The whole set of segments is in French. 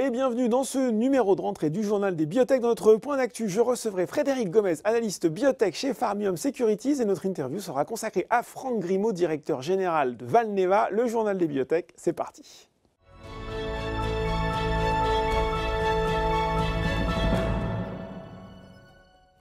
et bienvenue dans ce numéro de rentrée du journal des biotech. Dans notre point d'actu, je recevrai Frédéric Gomez, analyste biotech chez Pharmium Securities, et notre interview sera consacrée à Franck Grimaud, directeur général de Valneva. Le journal des biotech, c'est parti.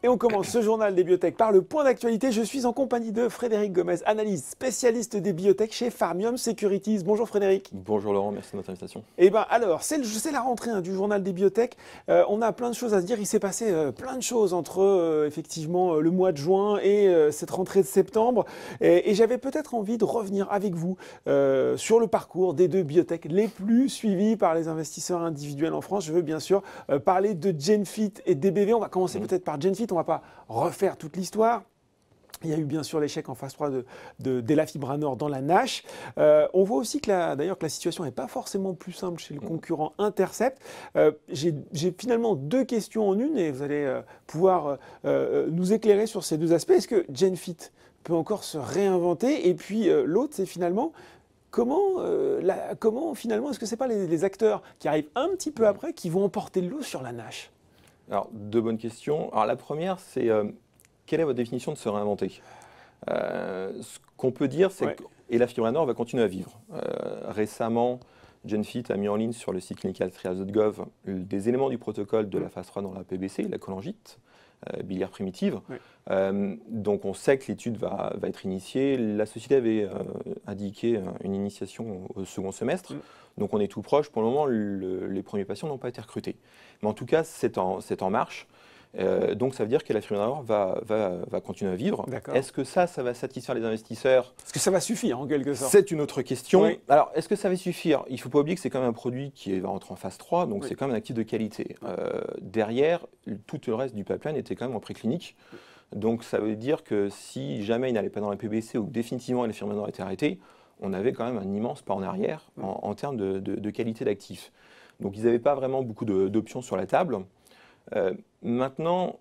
Et on commence ce journal des biotech par le point d'actualité. Je suis en compagnie de Frédéric Gomez, analyste spécialiste des biotech chez Pharmium Securities. Bonjour Frédéric. Bonjour Laurent, merci de votre invitation. Et bien alors, c'est la rentrée du journal des biotech. On a plein de choses à se dire. Il s'est passé plein de choses entre effectivement le mois de juin et cette rentrée de septembre. Et j'avais peut-être envie de revenir avec vous sur le parcours des deux biotech les plus suivis par les investisseurs individuels en France. Je veux bien sûr parler de Genfit et DBV. On va commencer peut-être par Genfit. On ne va pas refaire toute l'histoire. Il y a eu bien sûr l'échec en phase 3 d'Elafibranor dans la NASH. On voit aussi que la situation n'est pas forcément plus simple chez le concurrent Intercept. J'ai finalement deux questions en une et vous allez pouvoir nous éclairer sur ces deux aspects. Est-ce que Genfit peut encore se réinventer? Et puis l'autre, c'est finalement comment finalement, est-ce que ce n'est pas les acteurs qui arrivent un petit peu après qui vont emporter le lot sur la NASH? Alors, deux bonnes questions. Alors, la première, c'est quelle est votre définition de se réinventer? Ce qu'on peut dire, c'est qu'Elafibranor va continuer à vivre. Récemment, Genfit a mis en ligne sur le site clinicaltrials.gov des éléments du protocole de la phase 3 dans la PBC, la cholangite biliaire primitive. Donc, on sait que l'étude va être initiée. La société avait indiqué une initiation au second semestre. Donc, on est tout proche. Pour le moment, les premiers patients n'ont pas été recrutés. Mais en tout cas, c'est en marche. Donc, ça veut dire qu'Elafibranor va continuer à vivre. Est-ce que ça va satisfaire les investisseurs? Est-ce que ça va suffire en quelque sorte? C'est une autre question. Alors, est-ce que ça va suffire? Il ne faut pas oublier que c'est quand même un produit qui va rentrer en phase 3, donc c'est quand même un actif de qualité. Derrière, tout le reste du pipeline était quand même en préclinique. Donc, ça veut dire que si jamais il n'allait pas dans la PBC ou que définitivement Elafibranor était arrêté, on avait quand même un immense pas en arrière en termes de qualité d'actifs. Donc, ils n'avaient pas vraiment beaucoup d'options sur la table. Maintenant,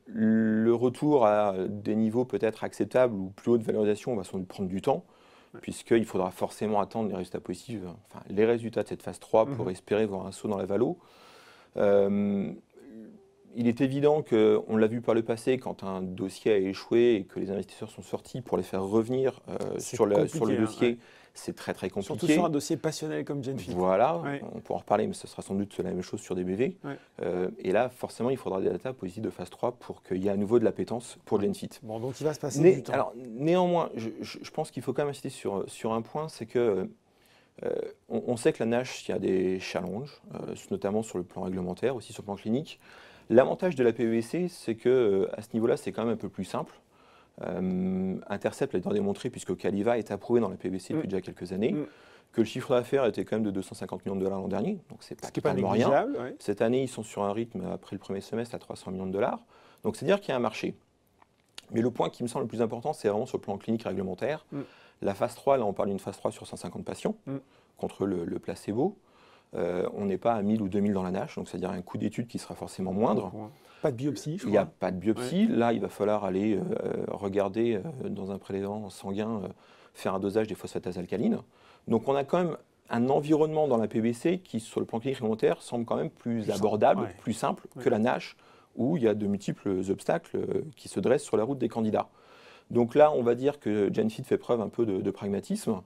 le retour à des niveaux peut-être acceptables ou plus haute valorisation va sans doute prendre du temps, puisqu'il faudra forcément attendre les résultats positifs, enfin les résultats de cette phase 3 pour espérer voir un saut dans la valo. Il est évident qu'on l'a vu par le passé, quand un dossier a échoué et que les investisseurs sont sortis pour les faire revenir sur le dossier, c'est très très compliqué. Surtout sur un dossier passionnel comme Genfit. Voilà, on pourra en reparler, mais ce sera sans doute la même chose sur DBV. Et là, forcément, il faudra des data positives de phase 3 pour qu'il y ait à nouveau de l'appétence pour Genfit. Bon, donc il va se passer du temps. Alors, néanmoins, je pense qu'il faut quand même insister sur un point, c'est que on sait que la NASH, il y a des challenges, notamment sur le plan réglementaire, aussi sur le plan clinique. L'avantage de la PBC, c'est que à ce niveau-là, c'est quand même un peu plus simple. Intercept l'a démontré, puisque Ocaliva est approuvé dans la PBC depuis déjà quelques années, que le chiffre d'affaires était quand même de 250 millions de dollars l'an dernier, donc c'est pas totalement rien. Cette année, ils sont sur un rythme, après le premier semestre, à 300 millions de dollars. Donc c'est-à-dire qu'il y a un marché. Mais le point qui me semble le plus important, c'est vraiment sur le plan clinique réglementaire. La phase 3, là on parle d'une phase 3 sur 150 patients, contre le placebo. On n'est pas à 1000 ou 2000 dans la NASH, donc c'est-à-dire un coût d'étude qui sera forcément moindre. Pas de biopsie, je crois. Il n'y a pas de biopsie. Là, il va falloir aller regarder dans un prélèvement sanguin, faire un dosage des phosphatases alcalines. Donc on a quand même un environnement dans la PBC qui, sur le plan clinique réglementaire, semble quand même plus abordable, plus simple que la NASH, où il y a de multiples obstacles qui se dressent sur la route des candidats. Donc là, on va dire que Genfit fait preuve un peu de pragmatisme.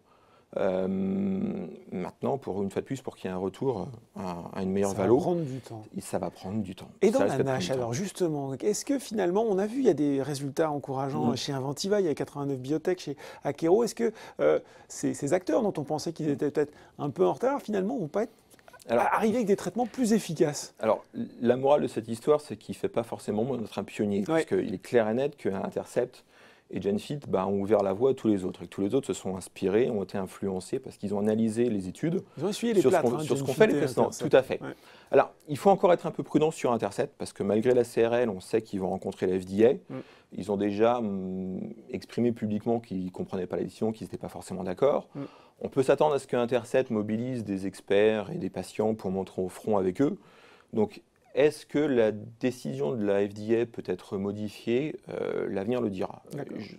Maintenant, une fois de plus, pour qu'il y ait un retour à une meilleure valo, ça va prendre du temps. Ça va prendre du temps. Et dans la NASH, alors justement, est-ce que finalement, on a vu, il y a des résultats encourageants chez Inventiva, il y a 89 Biotech chez Akero. Est-ce que ces acteurs dont on pensait qu'ils étaient peut-être un peu en retard, finalement, vont pas arriver avec des traitements plus efficaces? Alors, la morale de cette histoire, c'est qu'il ne fait pas forcément moins d'être un pionnier, parce qu'il est clair et net qu'Intercept et Genfit ont ouvert la voie à tous les autres. Et que tous les autres se sont inspirés, ont été influencés parce qu'ils ont analysé les études. Ils ont essuyé les plâtres, sur ce qu'on fait les précédents. Tout à fait. Alors, il faut encore être un peu prudent sur Intercept parce que malgré la CRL, on sait qu'ils vont rencontrer la FDA. Ils ont déjà exprimé publiquement qu'ils ne comprenaient pas la décision, qu'ils n'étaient pas forcément d'accord. On peut s'attendre à ce qu'Intercept mobilise des experts et des patients pour montrer au front avec eux. Donc, est-ce que la décision de la FDA peut être modifiée? L'avenir le dira.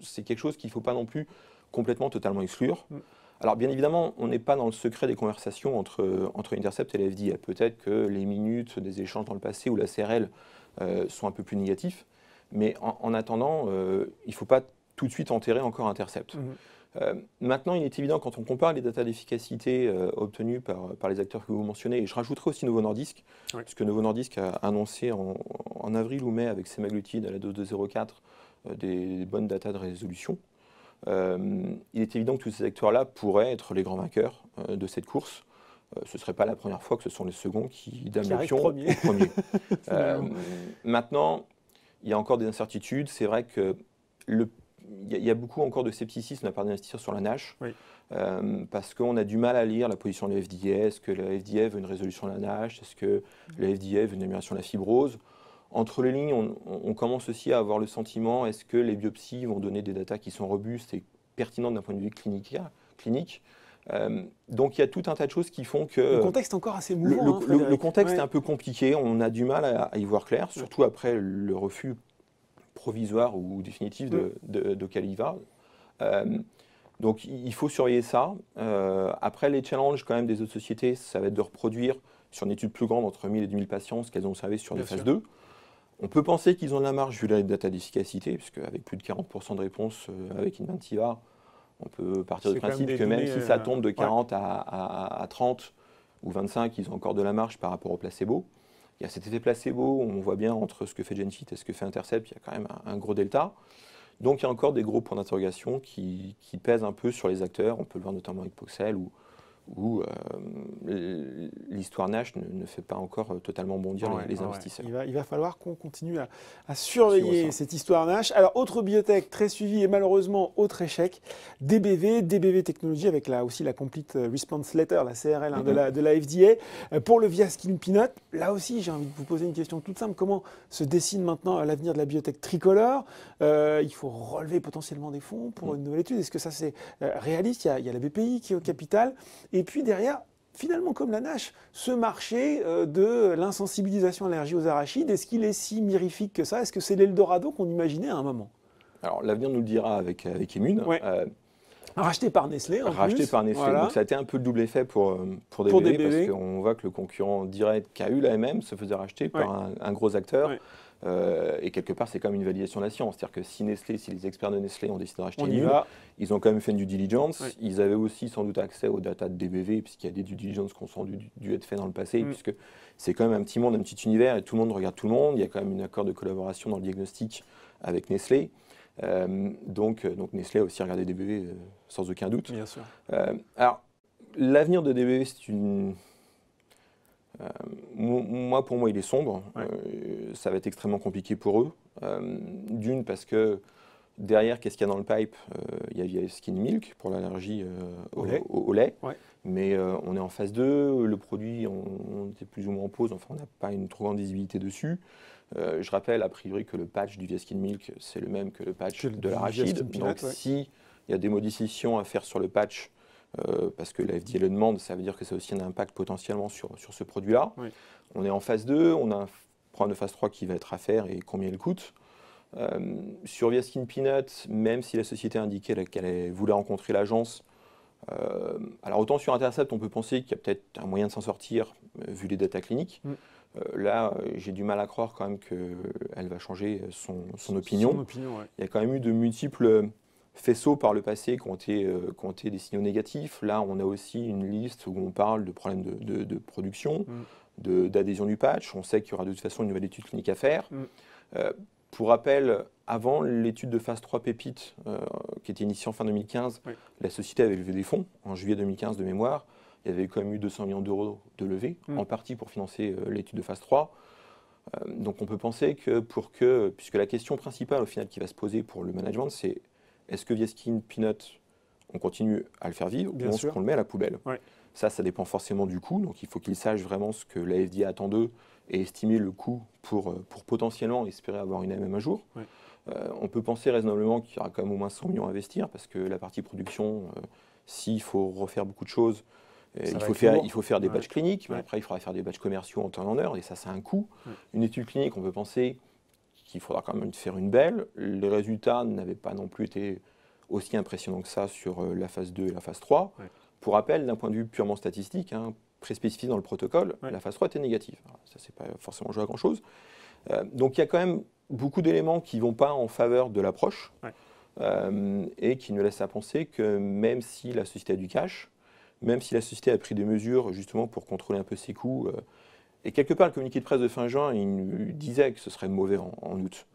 C'est quelque chose qu'il ne faut pas non plus complètement, totalement exclure. Alors bien évidemment, on n'est pas dans le secret des conversations entre Intercept et la FDA. Peut-être que les minutes des échanges dans le passé ou la CRL sont un peu plus négatifs, mais en attendant, il ne faut pas tout de suite enterrer encore Intercept. Maintenant, il est évident, quand on compare les datas d'efficacité obtenues par les acteurs que vous mentionnez, et je rajouterai aussi Novo Nordisk, puisque Novo Nordisk a annoncé en avril ou mai avec semaglutide à la dose de 0,4 des bonnes datas de résolution. Il est évident que tous ces acteurs-là pourraient être les grands vainqueurs de cette course. Ce ne serait pas la première fois que ce sont les seconds qui donnent le pion au premier. Maintenant, il y a encore des incertitudes. C'est vrai que il y a beaucoup encore de scepticisme de la part des investisseurs sur la NASH, parce qu'on a du mal à lire la position de la FDA. Est-ce que la FDA veut une résolution de la NASH? Est-ce que la FDA veut une amélioration de la fibrose? Entre les lignes, on commence aussi à avoir le sentiment, est-ce que les biopsies vont donner des datas qui sont robustes et pertinentes d'un point de vue clinique? Donc il y a tout un tas de choses qui font que... Le contexte est encore assez mouvant. Le contexte est un peu compliqué, on a du mal à y voir clair, surtout après le refus provisoire ou définitif de Caliva. Donc il faut surveiller ça. Après, les challenges quand même des autres sociétés, ça va être de reproduire sur une étude plus grande, entre 1000 et 2000 patients, ce qu'elles ont observé sur des phases 2. On peut penser qu'ils ont de la marge vu les data d'efficacité, puisque avec plus de 40% de réponse avec Inventiva, on peut partir du principe que même si ça tombe de 40 à 30 ou 25, ils ont encore de la marge par rapport au placebo. Il y a cet effet placebo, on voit bien entre ce que fait GenFit et ce que fait Intercept, il y a quand même un gros delta. Donc il y a encore des gros points d'interrogation qui pèsent un peu sur les acteurs. On peut le voir notamment avec Poxel, où l'histoire NASH ne fait pas encore totalement bondir les investisseurs. Il va falloir qu'on continue à surveiller cette histoire NASH. Alors, autre biotech très suivie et malheureusement autre échec, DBV Technologies avec aussi la Complete Response Letter, la CRL de la FDA, pour le Viaskin Peanut. Là aussi, j'ai envie de vous poser une question toute simple. Comment se dessine maintenant l'avenir de la biotech tricolore? Il faut relever potentiellement des fonds pour une nouvelle étude. Est-ce que ça c'est réaliste? Il y a la BPI qui est au capital. Et puis derrière, finalement, comme la NASH, ce marché de l'insensibilisation à l'allergie aux arachides, est-ce qu'il est si mirifique que ça? Est-ce que c'est l'Eldorado qu'on imaginait à un moment? Alors, l'avenir nous le dira avec Immune. Racheté par Nestlé, Racheté par Nestlé. Voilà. Donc, ça a été un peu le double effet pour DBV, parce qu'on voit que le concurrent direct qu'a eu l'AMM se faisait racheter par un gros acteur. Et quelque part, c'est comme une validation de la science. C'est-à-dire que si les experts de Nestlé ont décidé de racheter Immune, ils ont quand même fait une due diligence. Ils avaient aussi sans doute accès aux data de DBV, puisqu'il y a des due diligence qui ont dû être faits dans le passé, puisque c'est quand même un petit monde, un petit univers, et tout le monde regarde tout le monde. Il y a quand même un accord de collaboration dans le diagnostic avec Nestlé. Donc Nestlé a aussi regardé DBV sans aucun doute. Bien sûr. Alors, l'avenir de DBV, c'est une... pour moi, il est sombre. Ça va être extrêmement compliqué pour eux. D'une, parce que derrière, qu'est-ce qu'il y a dans le pipe? Il y a Skin Milk pour l'allergie au lait. Mais on est en phase 2. Le produit, on était plus ou moins en pause. Enfin, on n'a pas une trop grande visibilité dessus. Je rappelle, a priori, que le patch du Viaskin Milk, c'est le même que le patch de l'arachide. Donc, s'il y a des modifications à faire sur le patch, parce que la FDA le demande, ça veut dire que ça a aussi un impact potentiellement sur ce produit-là. On est en phase 2, on a un programme de phase 3 qui va être à faire et combien il coûte. Sur Viaskin Peanut, même si la société a indiqué qu'elle voulait rencontrer l'agence, alors autant sur Intercept, on peut penser qu'il y a peut-être un moyen de s'en sortir, vu les data cliniques. Là, j'ai du mal à croire quand même qu'elle va changer son opinion. Il y a quand même eu de multiples faisceaux par le passé qui ont été des signaux négatifs. Là, on a aussi une liste où on parle de problèmes de production, d'adhésion du patch. On sait qu'il y aura de toute façon une nouvelle étude clinique à faire. Pour rappel, avant l'étude de phase 3 Pépite, qui était initiée en fin 2015, la société avait levé des fonds, en juillet 2015 de mémoire. Il y avait quand même eu 200 millions d'euros de levée, en partie pour financer l'étude de phase 3. Donc on peut penser que puisque la question principale au final qui va se poser pour le management, c'est est-ce que Viaskin Peanut, on continue à le faire vivre ou est-ce qu'on le met à la poubelle? Ça dépend forcément du coût, donc il faut qu'ils sachent vraiment ce que la FDA attend d'eux et estimer le coût pour potentiellement espérer avoir une AMM un jour. On peut penser raisonnablement qu'il y aura quand même au moins 100 millions à investir, parce que la partie production, s'il faut refaire beaucoup de choses, il faut faire des batchs cliniques, mais après il faudra faire des batchs commerciaux en temps et en heure, et ça a un coût. Une étude clinique, on peut penser qu'il faudra quand même faire une belle. Les résultats n'avaient pas non plus été aussi impressionnant que ça sur la phase 2 et la phase 3. Ouais. Pour rappel, d'un point de vue purement statistique, hein, préspécifié dans le protocole, Ouais. la phase 3 était négative. Alors, ça, c'est pas forcément joué à grand-chose. Donc il y a quand même beaucoup d'éléments qui ne vont pas en faveur de l'approche et qui nous laissent à penser que même si la société a du cash, même si la société a pris des mesures justement pour contrôler un peu ses coûts, et quelque part le communiqué de presse de fin juin, il nous disait que ce serait mauvais en août.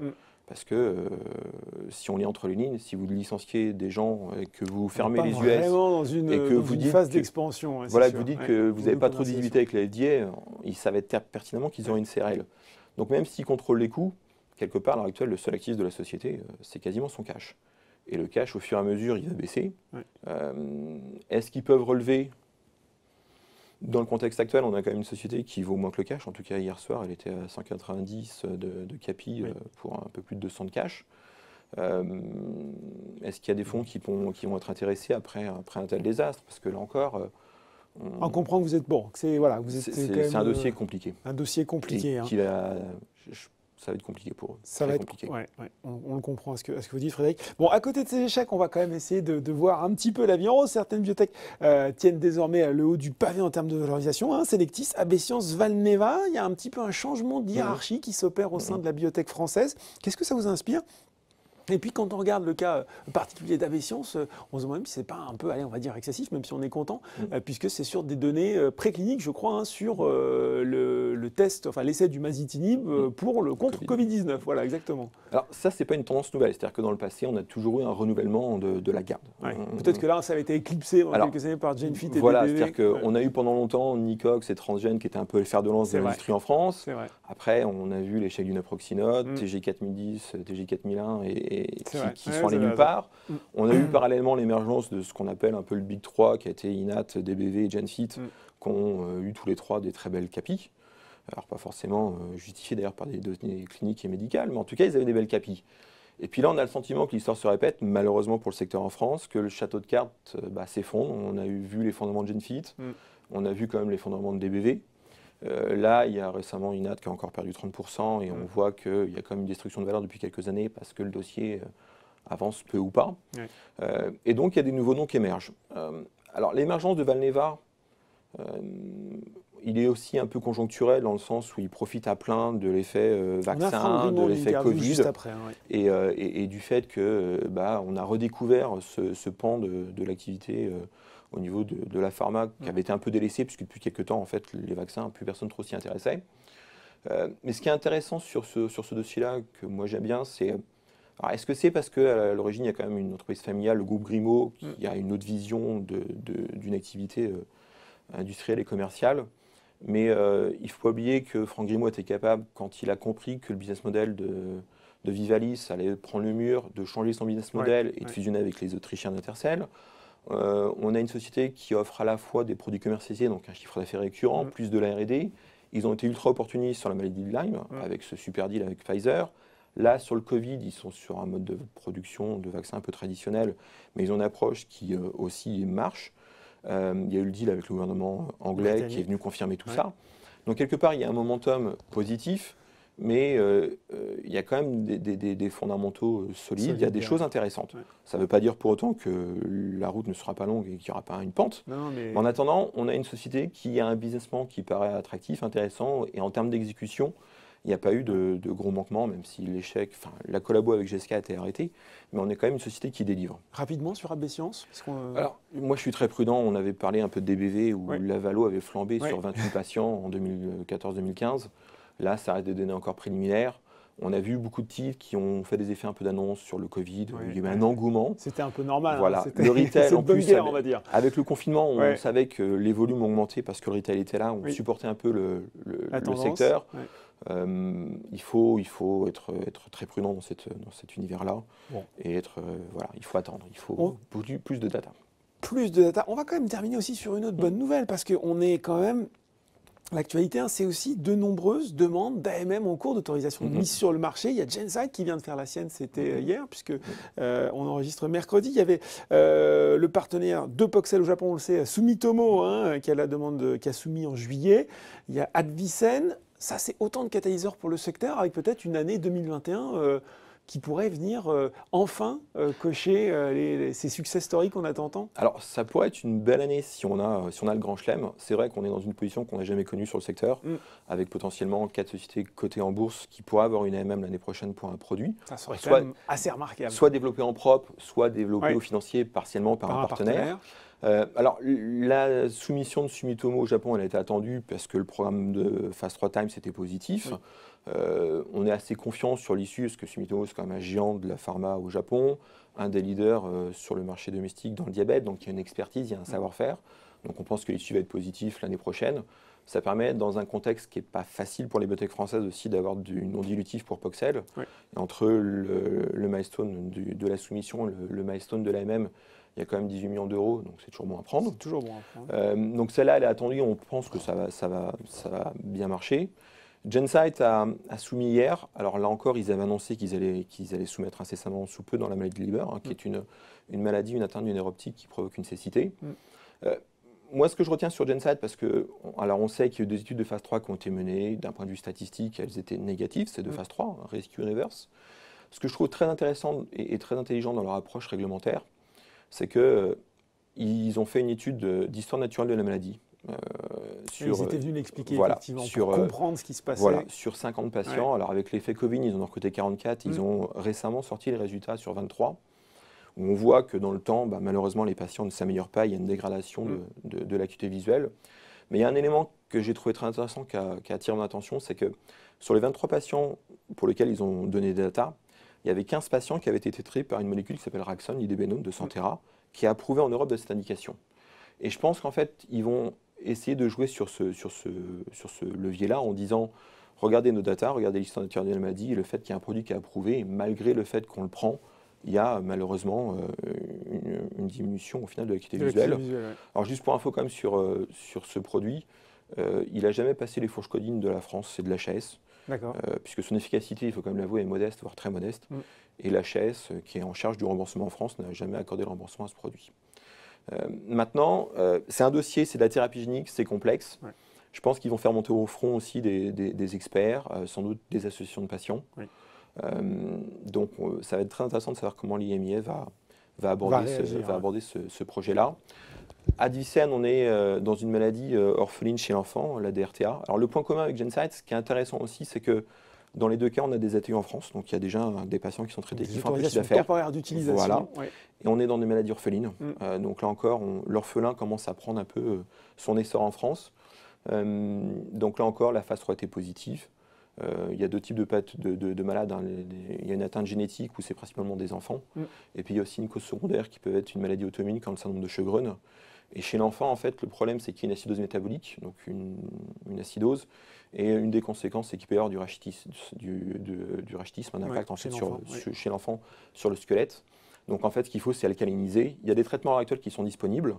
Parce que si on lit entre les lignes, si vous licenciez des gens et que vous fermez les US dans une, et que dans vous une dites phase que, d'expansion. voilà, que vous dites que vous n'avez pas trop de visibilité avec la FDA, ils savaient pertinemment qu'ils auraient une CRL. Donc même s'ils contrôlent les coûts, quelque part à l'heure actuelle, le seul actif de la société, c'est quasiment son cash. Et le cash, au fur et à mesure, il va baisser. Est-ce qu'ils peuvent relever? Dans le contexte actuel, on a quand même une société qui vaut moins que le cash. En tout cas, hier soir, elle était à 190 de CAPI pour un peu plus de 200 de cash. Est-ce qu'il y a des fonds qui vont être intéressés après un tel désastre? Parce que là encore, on comprend que vous êtes bon. C'est un dossier compliqué. Un dossier compliqué. Ça va être compliqué pour eux. Ça va être compliqué. On le comprend, ce que vous dites, Frédéric. Bon, à côté de ces échecs, on va quand même essayer de voir un petit peu la vie en rose. Certaines biotech tiennent désormais le haut du pavé en termes de valorisation. Hein. Selectis, AB Science, Valneva. Il y a un petit peu un changement de hiérarchie qui s'opère au sein de la biotech française. Qu'est-ce que ça vous inspire? Et puis quand on regarde le cas particulier d'AB Science, on se demande même si c'est pas un peu, allez, on va dire excessif, même si on est content, puisque c'est sur des données précliniques, je crois, hein, sur le test, enfin l'essai du masitinib pour le contre Covid-19. Voilà, exactement. Alors ça, c'est pas une tendance nouvelle, c'est-à-dire que dans le passé, on a toujours eu un renouvellement de la garde. Peut-être que là, ça avait été éclipsé dans quelques années par GenFit et voilà, DBV. c'est-à-dire qu'on a eu pendant longtemps Nicox et Transgène qui étaient un peu le fer de lance de l'industrie en France. Après, on a vu l'échec du naproxenol, TG4010, TG4001 qui sont allés nulle part. On a eu parallèlement l'émergence de ce qu'on appelle un peu le Big 3, qui a été Inat, DBV et GenFit, qui ont eu tous les trois des très belles capis. Alors pas forcément justifiées d'ailleurs par des données cliniques et médicales, mais en tout cas, ils avaient des belles capis. Et puis là, on a le sentiment que l'histoire se répète, malheureusement pour le secteur en France, que le château de cartes s'effondre. On a vu les fondements de GenFit, on a vu quand même les fondements de DBV. Là, il y a récemment Inat qui a encore perdu 30% et on voit qu'il y a quand même une destruction de valeur depuis quelques années parce que le dossier avance peu ou pas. Et donc, il y a des nouveaux noms qui émergent. Alors, l'émergence de Valneva, il est aussi un peu conjoncturel dans le sens où il profite à plein de l'effet vaccin, de l'effet Covid et du fait que on a redécouvert ce pan de l'activité au niveau de la pharma qui avait été un peu délaissé puisque depuis quelques temps, en fait, les vaccins, plus personne trop s'y intéressait. Mais ce qui est intéressant sur ce dossier-là, que moi j'aime bien, c'est... est-ce que c'est parce qu'à l'origine, il y a quand même une entreprise familiale, le groupe Grimaud, qui a une autre vision d'une activité industrielle et commerciale? Mais il ne faut pas oublier que Franck Grimaud était capable, quand il a compris que le business model de Vivalis allait prendre le mur, de changer son business model et de fusionner avec les Autrichiens d'Intercell. On a une société qui offre à la fois des produits commercialisés, donc un chiffre d'affaires récurrent, plus de la R&D. Ils ont été ultra opportunistes sur la maladie de Lyme, avec ce super deal avec Pfizer. Là, sur le Covid, ils sont sur un mode de production de vaccins un peu traditionnel, mais ils ont une approche qui aussi marche. Il y a eu le deal avec le gouvernement anglais qui est venu confirmer tout ça. Donc quelque part, il y a un momentum positif, mais il y a quand même des fondamentaux solides, il y a des choses intéressantes. Ça ne veut pas dire pour autant que la route ne sera pas longue et qu'il n'y aura pas une pente. Mais en attendant, on a une société qui a un business plan qui paraît attractif, intéressant, et en termes d'exécution, il n'y a pas eu de gros manquements, même si la collabo avec GSK a été arrêtée, mais on est quand même une société qui délivre. Rapidement sur AB Science Alors, moi je suis très prudent, on avait parlé un peu de DBV où Lavalo avait flambé sur 28 patients en 2014-2015. Là, ça reste des données encore préliminaires. On a vu beaucoup de titres qui ont fait des effets un peu d'annonce sur le Covid. Il y a eu un engouement. C'était un peu normal. Voilà. Le retail, en plus, guerre, on va dire. Avec le confinement, on savait que les volumes augmentaient parce que le retail était là. On supportait un peu le secteur. Il faut être très prudent dans cet univers-là. Et il faut attendre. Il faut plus de data. Plus de data. On va quand même terminer aussi sur une autre bonne nouvelle parce qu'on est quand même... L'actualité, c'est aussi de nombreuses demandes d'AMM en cours d'autorisation de mise sur le marché. Il y a Genzyme qui vient de faire la sienne, c'était hier, puisque on enregistre mercredi. Il y avait le partenaire de Poxel au Japon, on le sait, Sumitomo, qui a soumis en juillet. Il y a Advicen. Ça, c'est autant de catalyseurs pour le secteur, avec peut-être une année 2021 qui pourrait venir enfin cocher ces success stories qu'on attend tant? Alors, ça pourrait être une belle année si on a le grand chelem. C'est vrai qu'on est dans une position qu'on n'a jamais connue sur le secteur, avec potentiellement 4 sociétés cotées en bourse qui pourraient avoir une AMM l'année prochaine pour un produit. Ça serait quand même assez remarquable. Soit développé en propre, soit développé au financier partiellement par un partenaire. Alors, la soumission de Sumitomo au Japon, elle a été attendue parce que le programme de Fast 3 Times était positif. On est assez confiant sur l'issue, parce que Sumitomo, c'est quand même un géant de la pharma au Japon, un des leaders sur le marché domestique dans le diabète, donc il y a une expertise, il y a un savoir-faire. Donc on pense que l'issue va être positive l'année prochaine. Ça permet, dans un contexte qui n'est pas facile pour les biotech françaises aussi, d'avoir du non-dilutif pour Poxel. Et entre le milestone de la soumission, le milestone de l'AMM, il y a quand même 18 millions d'euros, donc c'est toujours bon à prendre. C'est toujours bon à prendre. Donc celle-là, elle est attendue, on pense que ça va bien marcher. Gensight a soumis hier. Alors là encore, ils avaient annoncé qu'ils allaient soumettre incessamment sous peu dans la maladie de Leber, qui est une maladie, une atteinte du nerf optique qui provoque une cécité. Moi, ce que je retiens sur Gensight, parce que on sait qu'il y a eu des études de phase 3 qui ont été menées, d'un point de vue statistique, elles étaient négatives, c'est de phase 3, Rescue Reverse. Ce que je trouve très intéressant et très intelligent dans leur approche réglementaire, c'est qu'ils ont fait une étude d'histoire naturelle de la maladie. Ils étaient venus l'expliquer effectivement pour comprendre ce qui se passait. Voilà, sur 50 patients. Alors avec l'effet Covid, ils en ont recruté 44. Ils ont récemment sorti les résultats sur 23, où on voit que dans le temps, malheureusement, les patients ne s'améliorent pas. Il y a une dégradation de l'acuité visuelle. Mais il y a un élément que j'ai trouvé très intéressant qui a attiré mon attention, c'est que sur les 23 patients pour lesquels ils ont donné des data, il y avait 15 patients qui avaient été traités par une molécule qui s'appelle Raxone, l'idébénone de Santhera, qui est approuvée en Europe de cette indication. Et je pense qu'en fait, ils vont essayer de jouer sur ce levier-là en disant regardez nos data, regardez l'histoire naturelle de la maladie, et le fait qu'il y ait un produit qui est approuvé, et malgré le fait qu'on le prend, il y a malheureusement une diminution au final de l'acuité visuelle. Alors juste pour info quand même sur ce produit, il n'a jamais passé les fourches codines de la France, c'est de l'HAS. Puisque son efficacité, il faut quand même l'avouer, est modeste, voire très modeste. Et l'HAS, qui est en charge du remboursement en France, n'a jamais accordé le remboursement à ce produit. Maintenant, c'est un dossier, c'est de la thérapie génique, c'est complexe. Je pense qu'ils vont faire monter au front aussi des experts, sans doute des associations de patients. Donc ça va être très intéressant de savoir comment l'IMIA va aborder ce projet-là. À Advicen, on est dans une maladie orpheline chez l'enfant, la DRTA. Alors le point commun avec Gensight, ce qui est intéressant aussi, c'est que dans les deux cas, on a des ATU en France, donc il y a déjà des patients qui sont traités, qui font un petit d'affaires. Temporaire d'utilisation. Voilà. Et on est dans des maladies orphelines. Donc là encore, l'orphelin commence à prendre un peu son essor en France. Donc là encore, la phase 3 était positive. Il y a deux types de malades. Il y a une atteinte génétique où c'est principalement des enfants. Et puis il y a aussi une cause secondaire qui peut être une maladie auto-immune comme le syndrome de Sjögren. Et chez l'enfant, en fait, le problème, c'est qu'il y a une acidose métabolique, donc une acidose. Et une des conséquences, c'est qu'il peut y avoir du rachitisme, un impact en fait, chez l'enfant sur le squelette. Donc en fait, ce qu'il faut, c'est alcaliniser. Il y a des traitements à l'heure actuelle qui sont disponibles,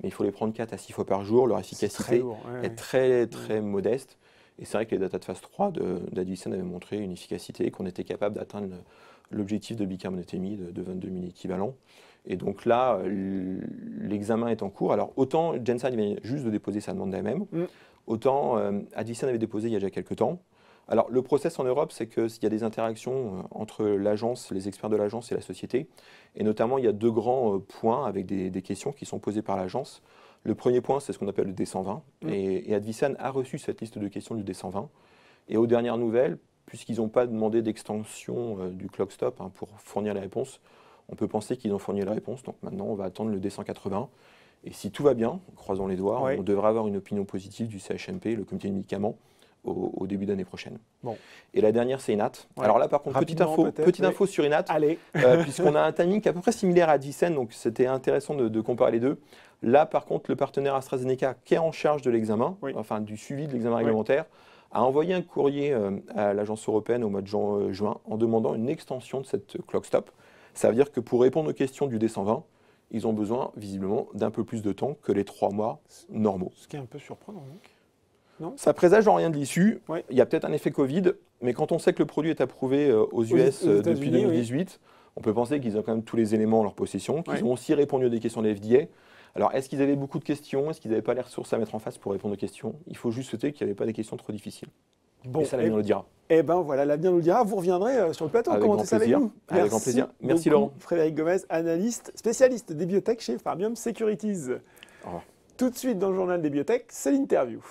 mais il faut les prendre 4 à 6 fois par jour. Leur efficacité est très modeste. Et c'est vrai que les datas de phase 3 d'Advicen avaient montré une efficacité, qu'on était capable d'atteindre l'objectif de bicarbonathémie de 22 milléquivalents. Et donc là, l'examen est en cours. Alors autant Gensight vient juste de déposer sa demande d'AMM, autant Advicen avait déposé il y a déjà quelques temps. Alors le process en Europe, c'est qu'il y a des interactions entre l'agence, les experts de l'agence et la société. Et notamment, il y a deux grands points avec des questions qui sont posées par l'agence. Le premier point, c'est ce qu'on appelle le D120. Et Advicen a reçu cette liste de questions du D120. Et aux dernières nouvelles, puisqu'ils n'ont pas demandé d'extension du clock stop pour fournir les réponses, on peut penser qu'ils ont fourni la réponse. Donc maintenant, on va attendre le D180. Et si tout va bien, croisons les doigts, on devrait avoir une opinion positive du CHMP, le comité de médicaments, au début d'année prochaine. Et la dernière, c'est INAT. Alors là, par contre, petite info sur INAT, puisqu'on a un timing qui est à peu près similaire à Advicen, donc c'était intéressant de comparer les deux. Là, par contre, le partenaire AstraZeneca, qui est en charge de l'examen, enfin du suivi de l'examen réglementaire, a envoyé un courrier à l'agence européenne au mois de juin en demandant une extension de cette clock stop. Ça veut dire que pour répondre aux questions du D120, ils ont besoin visiblement d'un peu plus de temps que les 3 mois normaux. Ce qui est un peu surprenant, non ? Ça présage en rien de l'issue. Il y a peut-être un effet Covid, mais quand on sait que le produit est approuvé aux US depuis 2018, on peut penser qu'ils ont quand même tous les éléments en leur possession, qu'ils ont aussi répondu à des questions de la FDA. Alors, est-ce qu'ils avaient beaucoup de questions ? Est-ce qu'ils n'avaient pas les ressources à mettre en face pour répondre aux questions ? Il faut juste souhaiter qu'il n'y avait pas des questions trop difficiles. Et ça, l'avenir le dira. Eh bien voilà, l'avenir nous le dira. Vous reviendrez sur le plateau Avec commenter grand ça avec plaisir. nous. Avec grand plaisir. Merci beaucoup, Laurent. Frédéric Gomez, analyste, spécialiste des biotech chez Farmium Securities. Au revoir. Tout de suite dans le journal des biotech, c'est l'interview.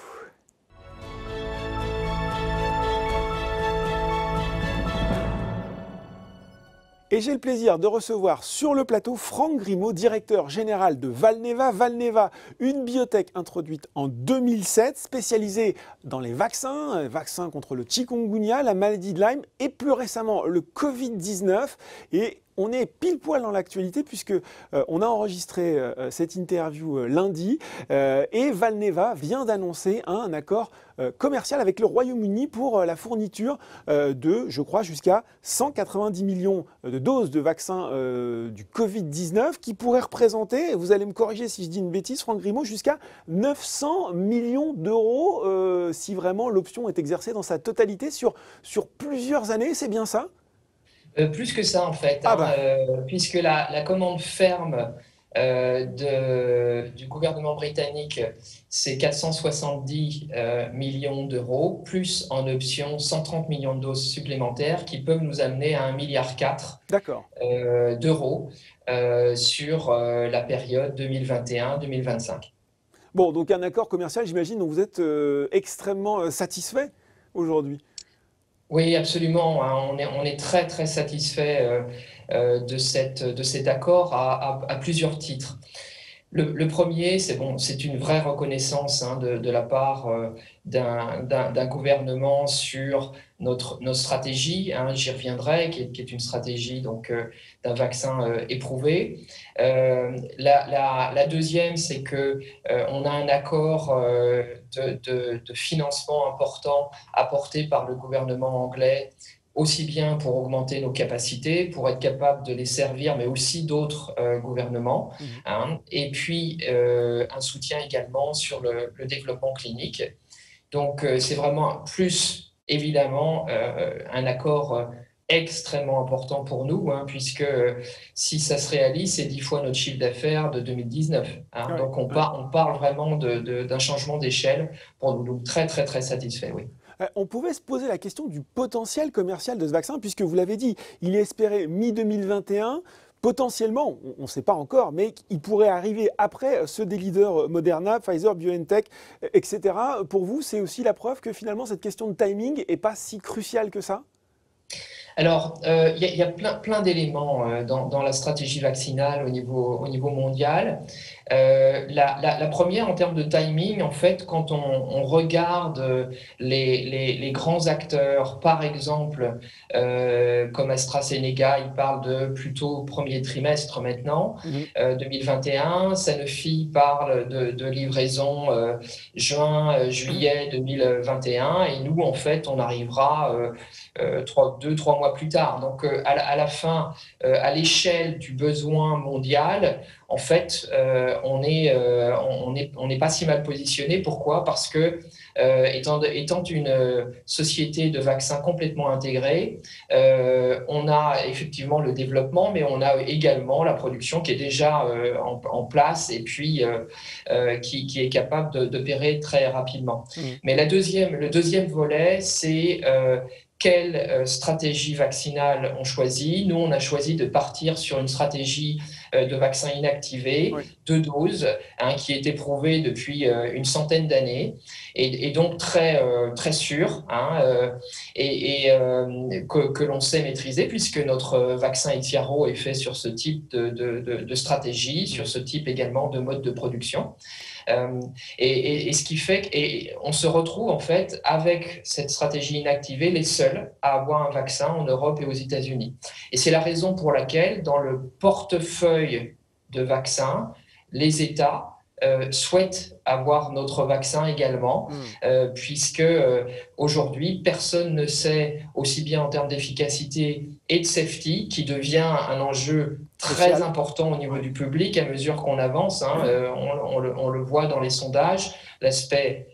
Et j'ai le plaisir de recevoir sur le plateau Franck Grimaud, directeur général de Valneva. Valneva, une biotech introduite en 2007, spécialisée dans les vaccins, vaccins contre le chikungunya, la maladie de Lyme et plus récemment le Covid-19. Et on est pile poil dans l'actualité puisque on a enregistré cette interview lundi et Valneva vient d'annoncer un accord commercial avec le Royaume-Uni pour la fourniture de, je crois, jusqu'à 190 millions de doses de vaccins du Covid-19 qui pourraient représenter, vous allez me corriger si je dis une bêtise, Franck Grimaud, jusqu'à 900 millions d'euros si vraiment l'option est exercée dans sa totalité sur plusieurs années, c'est bien ça ? Plus que ça en fait, puisque la commande ferme du gouvernement britannique, c'est 470 millions d'euros, plus en option 130 millions de doses supplémentaires qui peuvent nous amener à 1,4 milliard d'euros sur la période 2021-2025. Bon, donc un accord commercial, j'imagine, dont vous êtes extrêmement satisfait aujourd'hui. Oui, absolument. On est très, très satisfait de cet accord à plusieurs titres. Le premier, c'est une vraie reconnaissance de la part d'un gouvernement sur notre stratégie, j'y reviendrai, qui est une stratégie d'un vaccin éprouvé. La deuxième, c'est qu'on a un accord de financement important apporté par le gouvernement anglais, aussi bien pour augmenter nos capacités, pour être capable de les servir, mais aussi d'autres gouvernements. Et puis, un soutien également sur le développement clinique. Donc, c'est vraiment plus, évidemment, un accord extrêmement important pour nous, puisque si ça se réalise, c'est 10 fois notre chiffre d'affaires de 2019. Donc, on parle vraiment d'un changement d'échelle pour nous très, très, très satisfaits, oui. On pouvait se poser la question du potentiel commercial de ce vaccin, puisque vous l'avez dit, il est espéré mi-2021. Potentiellement, on ne sait pas encore, mais il pourrait arriver après ceux des leaders Moderna, Pfizer, BioNTech, etc. Pour vous, c'est aussi la preuve que finalement, cette question de timing n'est pas si cruciale que ça ? Alors, il y a plein d'éléments dans la stratégie vaccinale au niveau mondial. La première, en termes de timing, en fait, quand on regarde les grands acteurs, par exemple, comme AstraZeneca, ils parlent de plutôt premier trimestre maintenant, 2021. Sanofi parle de livraison juin-juillet 2021. Et nous, en fait, on arrivera 2-3 mois plus tard. Donc, à la fin, à l'échelle du besoin mondial, en fait, on n'est pas si mal positionné. Pourquoi ? Parce que, étant une société de vaccins complètement intégrée, on a effectivement le développement, mais on a également la production qui est déjà en place et puis qui est capable d'opérer très rapidement. Mais le deuxième volet, c'est quelle stratégie vaccinale on choisit. Nous, on a choisi de partir sur une stratégie de vaccin inactivé, 2 doses, qui est éprouvée depuis une centaine d'années, et donc très sûr, que l'on sait maîtriser, puisque notre vaccin Ixiaro est fait sur ce type de stratégie, sur ce type également de mode de production. Et ce qui fait qu'on se retrouve en fait avec cette stratégie inactivée les seuls à avoir un vaccin en Europe et aux États-Unis. Et c'est la raison pour laquelle dans le portefeuille de vaccins, les États souhaitent avoir notre vaccin également, puisque aujourd'hui, personne ne sait, aussi bien en termes d'efficacité et de safety, qui devient un enjeu très important au niveau du public à mesure qu'on avance. On le voit dans les sondages, l'aspect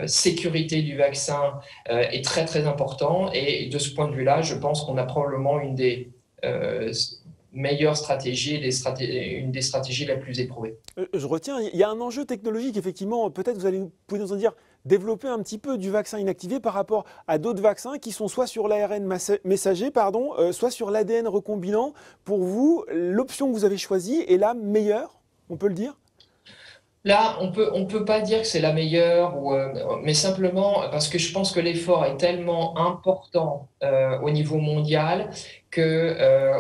sécurité du vaccin est très très important, et de ce point de vue-là, je pense qu'on a probablement une des meilleure stratégie, une des stratégies la plus éprouvée. Je retiens, il y a un enjeu technologique, effectivement, peut-être vous pouvez nous en dire développer un petit peu du vaccin inactivé par rapport à d'autres vaccins qui sont soit sur l'ARN messager, soit sur l'ADN recombinant. Pour vous, l'option que vous avez choisie est la meilleure, on peut le dire? Là, on peut pas dire que c'est la meilleure, mais simplement parce que je pense que l'effort est tellement important au niveau mondial que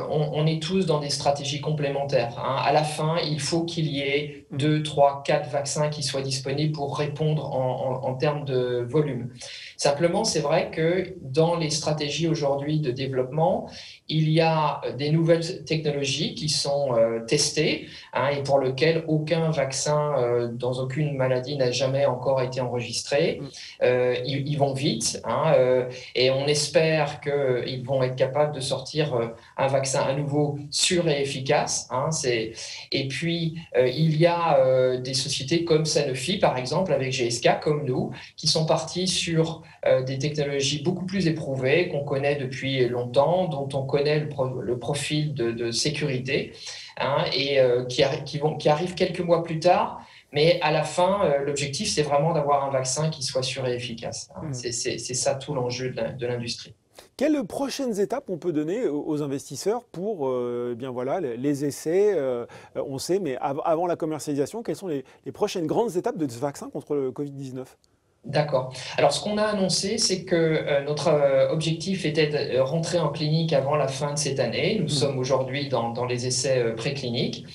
on est tous dans des stratégies complémentaires, hein. À la fin, il faut qu'il y ait 2, 3, 4 vaccins qui soient disponibles pour répondre en termes de volume. Simplement, c'est vrai que dans les stratégies aujourd'hui de développement, il y a des nouvelles technologies qui sont testées, hein, et pour lesquelles aucun vaccin dans aucune maladie n'a jamais encore été enregistré. Ils vont vite, hein, et on espère qu'ils vont être capables de sortir un vaccin à nouveau sûr et efficace, hein. Et puis, il y a des sociétés comme Sanofi, par exemple, avec GSK, comme nous, qui sont partis sur des technologies beaucoup plus éprouvées, qu'on connaît depuis longtemps, dont on connaît le profil de sécurité, hein, et qui arrivent quelques mois plus tard. Mais à la fin, l'objectif, c'est vraiment d'avoir un vaccin qui soit sûr et efficace, hein. C'est ça tout l'enjeu de l'industrie. Quelles prochaines étapes on peut donner aux investisseurs pour bien voilà, les essais, on sait, mais avant la commercialisation, quelles sont les prochaines grandes étapes de ce vaccin contre le Covid-19? D'accord. Alors, ce qu'on a annoncé, c'est que notre objectif était de rentrer en clinique avant la fin de cette année. Nous sommes aujourd'hui dans les essais précliniques.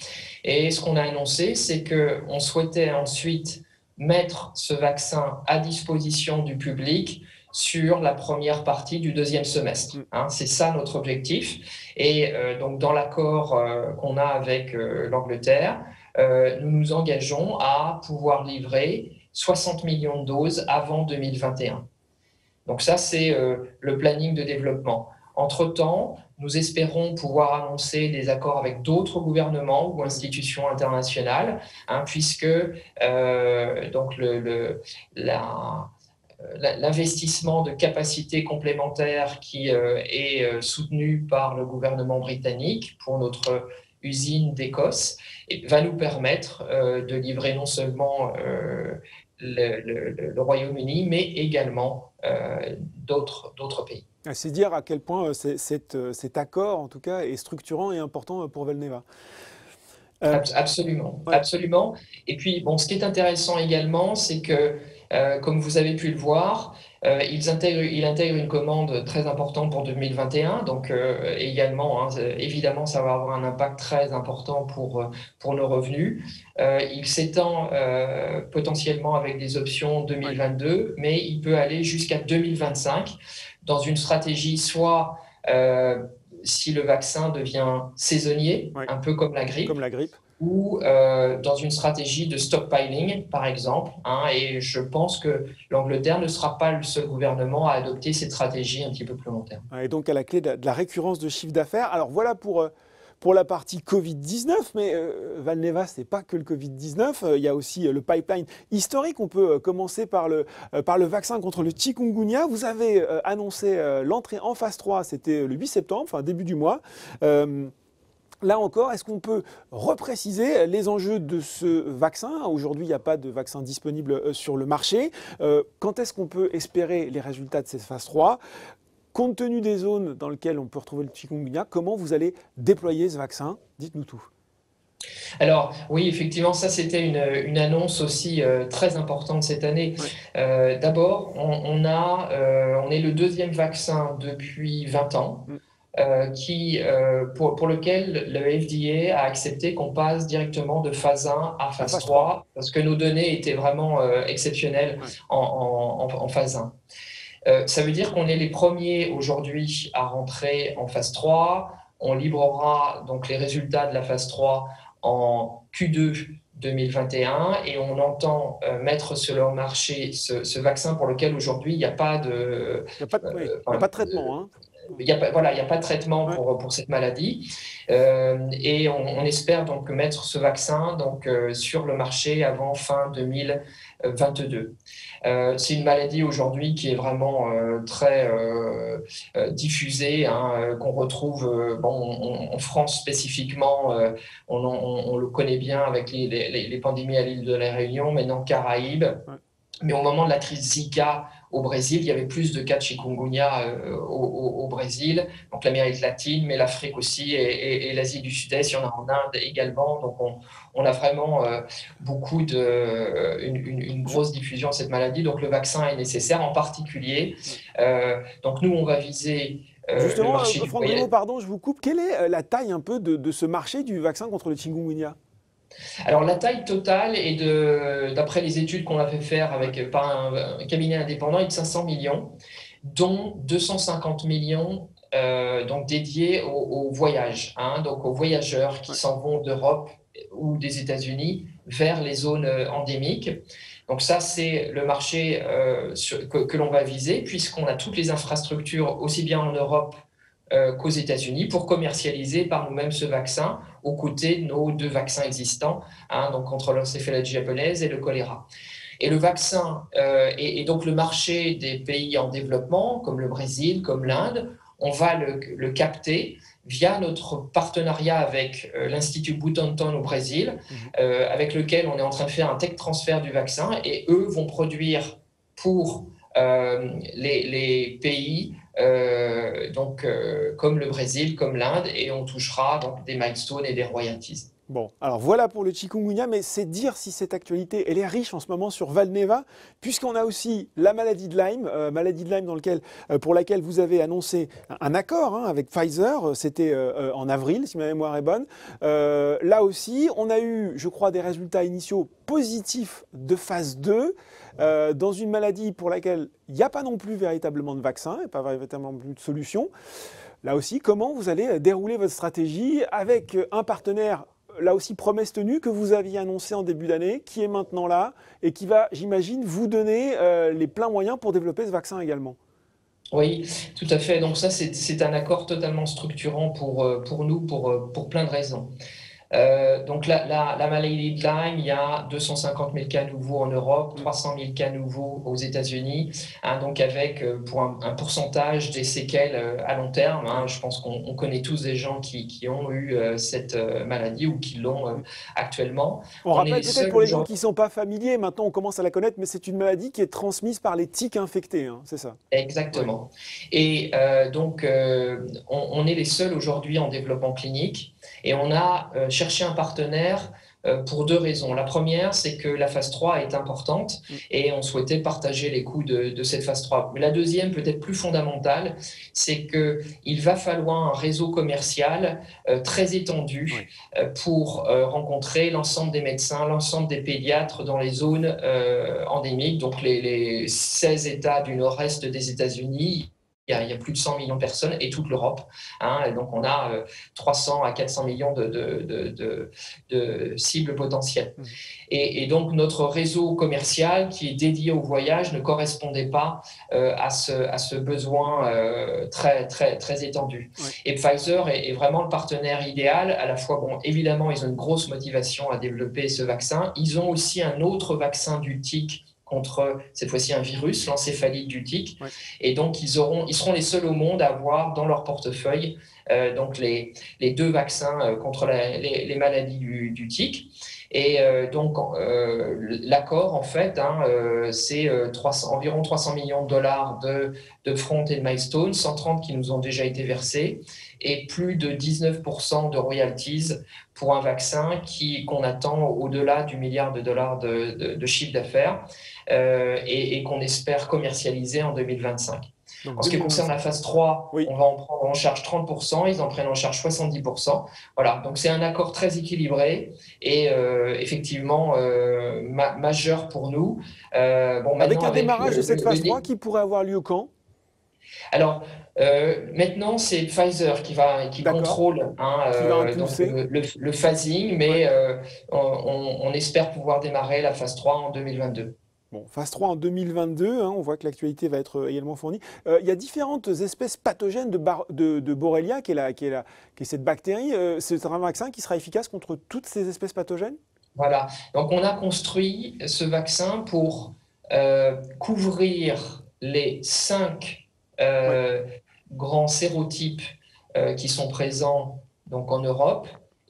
Et ce qu'on a annoncé, c'est qu'on souhaitait ensuite mettre ce vaccin à disposition du public sur la première partie du deuxième semestre, hein. C'est ça notre objectif. Et donc, dans l'accord qu'on a avec l'Angleterre, nous nous engageons à pouvoir livrer 60 millions de doses avant 2021. Donc ça, c'est le planning de développement. Entre-temps, nous espérons pouvoir annoncer des accords avec d'autres gouvernements ou institutions internationales, hein, puisque donc l'investissement de capacités complémentaires qui est soutenu par le gouvernement britannique pour notre usine d'Écosse va nous permettre de livrer non seulement le Royaume-Uni, mais également d'autres pays. C'est dire à quel point cet accord, en tout cas, est structurant et important pour Valneva. Absolument, Ouais. absolument. Et puis, bon, ce qui est intéressant également, c'est que, comme vous avez pu le voir, il intègre une commande très importante pour 2021. Donc, également, hein, évidemment, ça va avoir un impact très important pour nos revenus. Il s'étend potentiellement avec des options 2022, mais il peut aller jusqu'à 2025 dans une stratégie soit si le vaccin devient saisonnier, un peu comme la grippe, ou dans une stratégie de stockpiling, par exemple, hein, et je pense que l'Angleterre ne sera pas le seul gouvernement à adopter cette stratégie un petit peu plus long terme. Et donc à la clé de la récurrence de chiffre d'affaires. Alors voilà pour la partie Covid-19, mais Valneva, ce n'est pas que le Covid-19, il y a aussi le pipeline historique. On peut commencer par le vaccin contre le chikungunya. Vous avez annoncé l'entrée en phase 3, c'était le 8 septembre, enfin début du mois. Là encore, est-ce qu'on peut repréciser les enjeux de ce vaccin? Aujourd'hui, il n'y a pas de vaccin disponible sur le marché. Quand est-ce qu'on peut espérer les résultats de cette phase 3? Compte tenu des zones dans lesquelles on peut retrouver le chikungunya, comment vous allez déployer ce vaccin? Dites-nous tout. Alors oui, effectivement, ça c'était une annonce aussi très importante cette année. Ouais. D'abord, on est le deuxième vaccin depuis 20 ans. Pour lequel le FDA a accepté qu'on passe directement de phase 1 à phase 3, parce que nos données étaient vraiment exceptionnelles en phase 1. Ça veut dire qu'on est les premiers aujourd'hui à rentrer en phase 3. On livrera donc les résultats de la phase 3 en Q2 2021 et on entend mettre sur le marché ce vaccin pour lequel aujourd'hui il n'y a pas de... Il n'y a pas de traitement, hein. Il n'y a pas de traitement pour cette maladie et on espère donc mettre ce vaccin sur le marché avant fin 2022. C'est une maladie aujourd'hui qui est vraiment très diffusée, hein, qu'on retrouve en France spécifiquement. On le connaît bien avec les pandémies à l'île de la Réunion, maintenant Caraïbes. Mais au moment de la crise Zika au Brésil, il y avait plus de cas de chikungunya au Brésil, donc l'Amérique latine, mais l'Afrique aussi et l'Asie du Sud-Est, il y en a en Inde également. Donc on a vraiment une grosse diffusion de cette maladie. Donc le vaccin est nécessaire, en particulier. Donc nous, on va viser le Justement, marché du Franck voyage. Grimaud, pardon, je vous coupe. Quelle est la taille un peu de ce marché du vaccin contre le chikungunya? Alors, la taille totale est d'après les études qu'on a fait faire par un cabinet indépendant, est de 500 millions, dont 250 millions donc dédiés au voyage, hein, donc aux voyageurs qui Ouais. s'en vont d'Europe ou des États-Unis vers les zones endémiques. Donc ça, c'est le marché que l'on va viser, puisqu'on a toutes les infrastructures, aussi bien en Europe qu'aux États-Unis, pour commercialiser par nous-mêmes ce vaccin aux côtés de nos 2 vaccins existants, hein, donc contre l'encéphalite japonaise et le choléra. Et le vaccin, et donc le marché des pays en développement, comme le Brésil, comme l'Inde, on va le capter via notre partenariat avec l'Institut Butantan au Brésil, avec lequel on est en train de faire un tech transfert du vaccin, et eux vont produire pour les pays comme le Brésil, comme l'Inde, et on touchera donc des milestones et des royalties. Bon, alors voilà pour le chikungunya, mais c'est dire si cette actualité, elle est riche en ce moment sur Valneva, puisqu'on a aussi la maladie de Lyme pour laquelle vous avez annoncé un accord avec Pfizer, c'était en avril, si ma mémoire est bonne. Là aussi, on a eu, je crois, des résultats initiaux positifs de phase 2, dans une maladie pour laquelle il n'y a pas non plus véritablement de vaccin, et pas véritablement plus de solution. Là aussi, comment vous allez dérouler votre stratégie avec un partenaire, là aussi promesse tenue, que vous aviez annoncé en début d'année, qui est maintenant là et qui va, j'imagine, vous donner les pleins moyens pour développer ce vaccin également? Oui, tout à fait. Donc ça, c'est un accord totalement structurant pour nous, pour plein de raisons. Donc la maladie de Lyme, il y a 250 000 cas nouveaux en Europe, 300 000 cas nouveaux aux États-Unis, hein, donc avec pour un pourcentage des séquelles à long terme. Hein, je pense qu'on connaît tous des gens qui ont eu cette maladie ou qui l'ont actuellement. On On est les rappelle peut-être seuls pour les gens aujourd'hui. qui ne sont pas familiers, maintenant on commence à la connaître, mais c'est une maladie qui est transmise par les tiques infectés, hein, c'est ça? Ouais. Exactement. Et on est les seuls aujourd'hui en développement clinique et on a cherché un partenaire pour 2 raisons. La première, c'est que la phase 3 est importante et on souhaitait partager les coûts de cette phase 3. Mais la deuxième, peut-être plus fondamentale, c'est qu'il va falloir un réseau commercial très étendu pour rencontrer l'ensemble des médecins, l'ensemble des pédiatres dans les zones endémiques, donc les 16 États du nord-est des États-Unis. Il y a plus de 100 millions de personnes et toute l'Europe. Hein, et donc, on a 300 à 400 millions de cibles potentielles. Et donc, notre réseau commercial qui est dédié au voyage ne correspondait pas à ce besoin très, très, très étendu. Et Pfizer est vraiment le partenaire idéal. À la fois, bon, évidemment, ils ont une grosse motivation à développer ce vaccin. Ils ont aussi un autre vaccin du tic contre, cette fois-ci, un virus, l'encéphalite du tic. Et donc, ils seront les seuls au monde à avoir dans leur portefeuille donc les 2 vaccins contre les maladies du tic. Et donc, l'accord, en fait, c'est environ 300 millions de dollars de front et de milestone, 130 qui nous ont déjà été versés, et plus de 19% de royalties pour un vaccin qu'on attend au-delà du milliard de dollars de chiffre d'affaires et qu'on espère commercialiser en 2025. Donc En ce qui 2025. concerne la phase 3, Oui. on va en prendre en charge 30%, ils en prennent en charge 70%. Voilà, donc c'est un accord très équilibré et effectivement majeur pour nous. Avec un démarrage de cette phase 3 qui pourrait avoir lieu quand? Alors, maintenant, c'est Pfizer qui contrôle qui va donc impulser. le phasing, mais on espère pouvoir démarrer la phase 3 en 2022. Bon, phase 3 en 2022, on voit que l'actualité va être également fournie. Il y a différentes espèces pathogènes de Borrelia, qui est cette bactérie. C'est un vaccin qui sera efficace contre toutes ces espèces pathogènes? Voilà, donc on a construit ce vaccin pour couvrir les 5 grands sérotypes qui sont présents donc, en Europe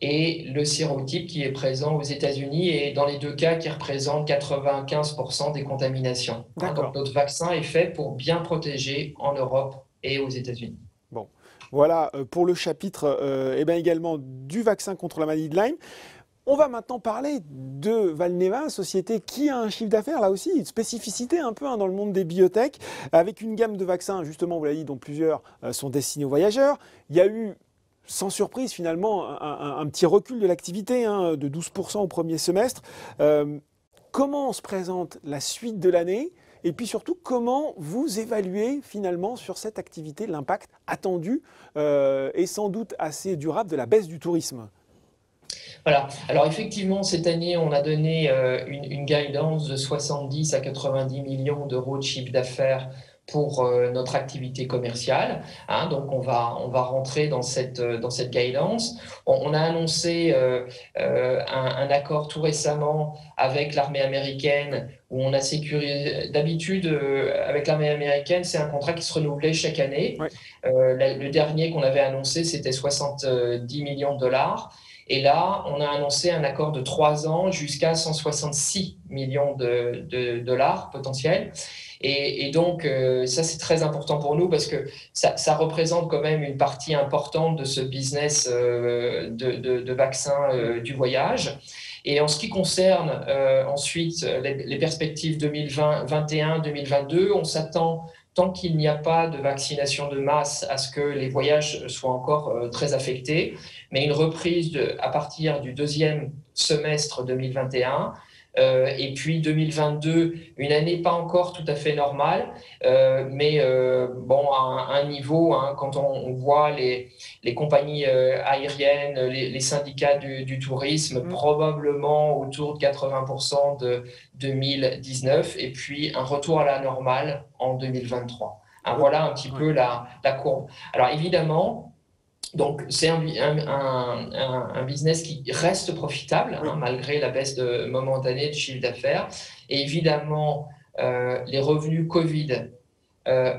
et le sérotype qui est présent aux États-Unis et dans les deux cas qui représente 95% des contaminations. Donc notre vaccin est fait pour bien protéger en Europe et aux États-Unis. Bon, voilà pour le chapitre et bien également du vaccin contre la maladie de Lyme. On va maintenant parler de Valneva, société qui a un chiffre d'affaires, là aussi, une spécificité un peu dans le monde des biotech, avec une gamme de vaccins, justement, vous l'avez dit, dont plusieurs sont destinés aux voyageurs. Il y a eu, sans surprise, finalement, un petit recul de l'activité, de 12% au premier semestre. Comment se présente la suite de l'année ? Et puis surtout, comment vous évaluez finalement sur cette activité l'impact attendu et sans doute assez durable de la baisse du tourisme ? Voilà. Alors effectivement, cette année, on a donné une guidance de 70 à 90 millions d'euros de chiffre d'affaires pour notre activité commerciale. Donc on va rentrer dans cette guidance. On a annoncé un accord tout récemment avec l'armée américaine où on a sécurisé. D'habitude, avec l'armée américaine, c'est un contrat qui se renouvelait chaque année. Ouais. Le dernier qu'on avait annoncé, c'était 70 millions de dollars. Et là, on a annoncé un accord de 3 ans jusqu'à 166 millions de dollars potentiels. Et donc, ça, c'est très important pour nous parce que ça représente quand même une partie importante de ce business de vaccins du voyage. Et en ce qui concerne ensuite les perspectives 2021-2022, on s'attend, tant qu'il n'y a pas de vaccination de masse, à ce que les voyages soient encore très affectés, mais une reprise à partir du deuxième semestre 2021. Et puis 2022, une année pas encore tout à fait normale, mais bon, à un niveau, quand on voit les compagnies aériennes, les syndicats du tourisme, probablement autour de 80% de 2019, et puis un retour à la normale en 2023. Voilà un petit peu la courbe. Alors évidemment, donc, c'est un business qui reste profitable, malgré la baisse momentanée du chiffre d'affaires. Et évidemment, les revenus Covid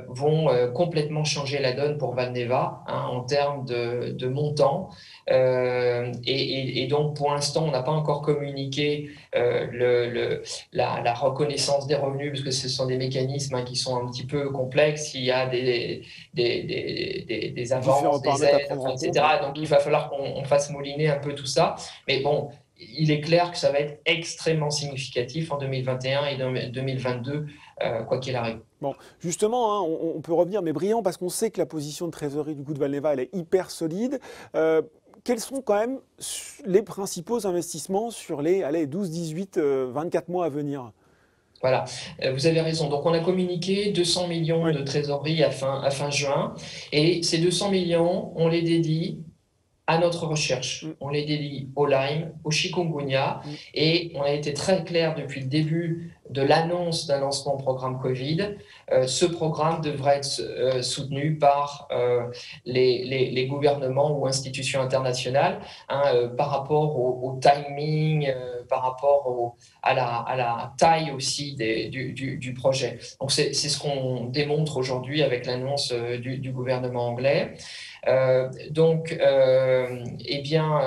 vont complètement changer la donne pour Valneva en termes de montant. Et donc, pour l'instant, on n'a pas encore communiqué la reconnaissance des revenus, parce que ce sont des mécanismes qui sont un petit peu complexes. Il y a des avances, des aides, etc. Donc, il va falloir qu'on fasse mouliner un peu tout ça. Mais bon, il est clair que ça va être extrêmement significatif en 2021 et 2022, quoi qu'il arrive. Bon, justement, on peut revenir, mais brillant, parce qu'on sait que la position de trésorerie du coup de Valneva, elle est hyper solide. Quels sont quand même les principaux investissements sur les 12, 18, 24 mois à venir ? Voilà, vous avez raison. Donc, on a communiqué 200 millions de trésorerie à fin juin. Et ces 200 millions, on les dédie à notre recherche. On les dédie au Lyme, au chikungunya, et on a été très clair depuis le début de l'annonce d'un lancement programme Covid. Ce programme devrait être soutenu par les gouvernements ou institutions internationales par rapport au timing, par rapport à la taille aussi du projet. Donc c'est ce qu'on démontre aujourd'hui avec l'annonce du gouvernement anglais. Eh bien,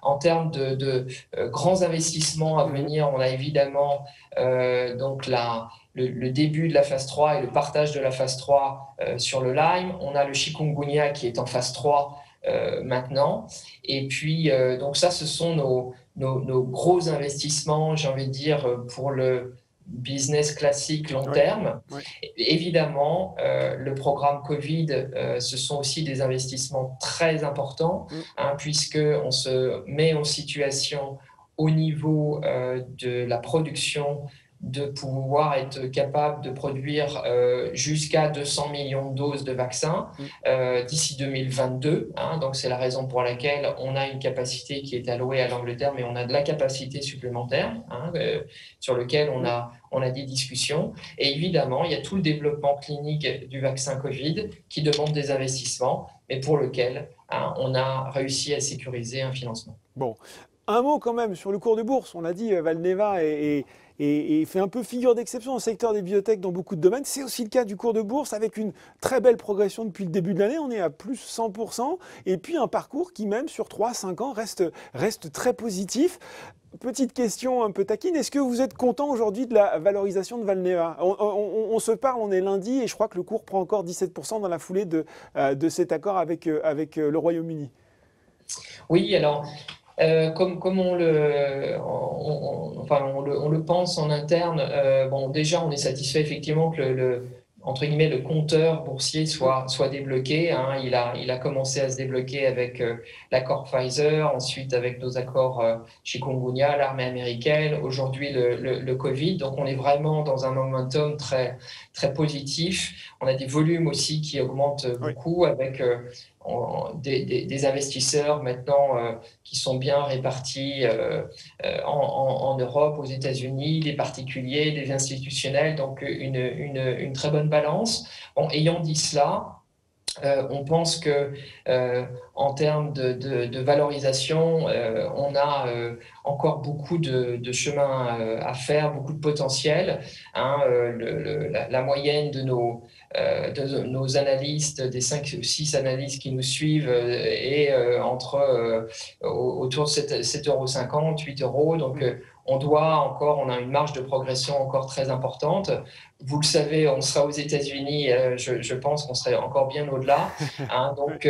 en termes de grands investissements à venir, on a évidemment donc le début de la phase 3 et le partage de la phase 3 sur le Lyme. On a le chikungunya qui est en phase 3 maintenant. Et puis, donc ça, ce sont nos gros investissements, j'ai envie de dire, pour le business classique long terme. Évidemment, le programme Covid, ce sont aussi des investissements très importants, puisqu'on se met en situation au niveau de la production de pouvoir être capable de produire jusqu'à 200 millions de doses de vaccins d'ici 2022. Donc, c'est la raison pour laquelle on a une capacité qui est allouée à l'Angleterre, mais on a de la capacité supplémentaire sur lequel on a des discussions. Et évidemment, il y a tout le développement clinique du vaccin Covid qui demande des investissements, mais pour lequel on a réussi à sécuriser un financement. Bon. Un mot quand même sur le cours de bourse. On l'a dit, Valneva et fait un peu figure d'exception au secteur des biotech dans beaucoup de domaines. C'est aussi le cas du cours de bourse avec une très belle progression depuis le début de l'année. On est à plus 100% et puis un parcours qui même sur 3-5 ans reste très positif. Petite question un peu taquine, est-ce que vous êtes content aujourd'hui de la valorisation de Valneva? On se parle, on est lundi et je crois que le cours prend encore 17% dans la foulée de cet accord avec le Royaume-Uni. Oui, alors comme on le pense en interne, bon, déjà on est satisfait effectivement que entre guillemets, le compteur boursier soit débloqué, hein. Il a commencé à se débloquer avec l'accord Pfizer, ensuite avec nos accords chikungunya, l'armée américaine, aujourd'hui le Covid. Donc on est vraiment dans un momentum très, très positif. On a des volumes aussi qui augmentent beaucoup avec des investisseurs maintenant qui sont bien répartis en Europe, aux États-Unis, des particuliers, des institutionnels, donc une très bonne balance. Bon, ayant dit cela, on pense que en termes de valorisation, on a encore beaucoup de chemin à faire, beaucoup de potentiel, hein. La moyenne de nos analystes, des 5 ou 6 analystes qui nous suivent, est autour de 7,50 €, 8 €. Donc, on a une marge de progression encore très importante. Vous le savez, on sera aux États-Unis, je pense qu'on serait encore bien au-delà, hein. Donc,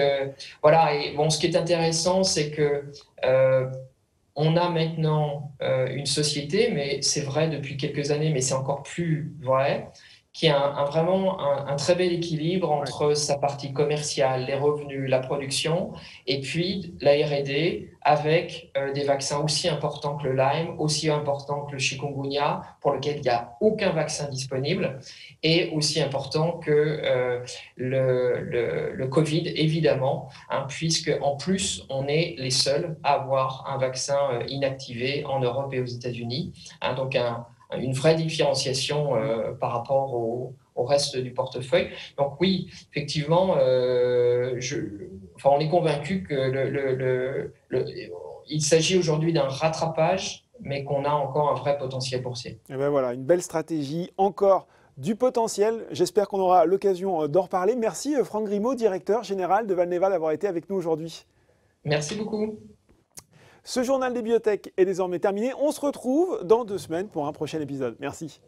voilà. Et bon, ce qui est intéressant, c'est que on a maintenant une société, mais c'est vrai depuis quelques années, mais c'est encore plus vrai, qui a vraiment un très bel équilibre entre sa partie commerciale, les revenus, la production, et puis la R&D avec des vaccins aussi importants que le Lyme, aussi importants que le chikungunya, pour lequel il n'y a aucun vaccin disponible, et aussi important que le Covid, évidemment, hein, puisque en plus, on est les seuls à avoir un vaccin inactivé en Europe et aux États-Unis, hein. Donc une vraie différenciation par rapport au reste du portefeuille. Donc oui, effectivement, on est convaincu que il s'agit aujourd'hui d'un rattrapage, mais qu'on a encore un vrai potentiel boursier. Et ben voilà, une belle stratégie, encore du potentiel. J'espère qu'on aura l'occasion d'en reparler. Merci Franck Grimaud, directeur général de Valneva, d'avoir été avec nous aujourd'hui. Merci beaucoup. Ce journal des biotech est désormais terminé. On se retrouve dans 2 semaines pour un prochain épisode. Merci.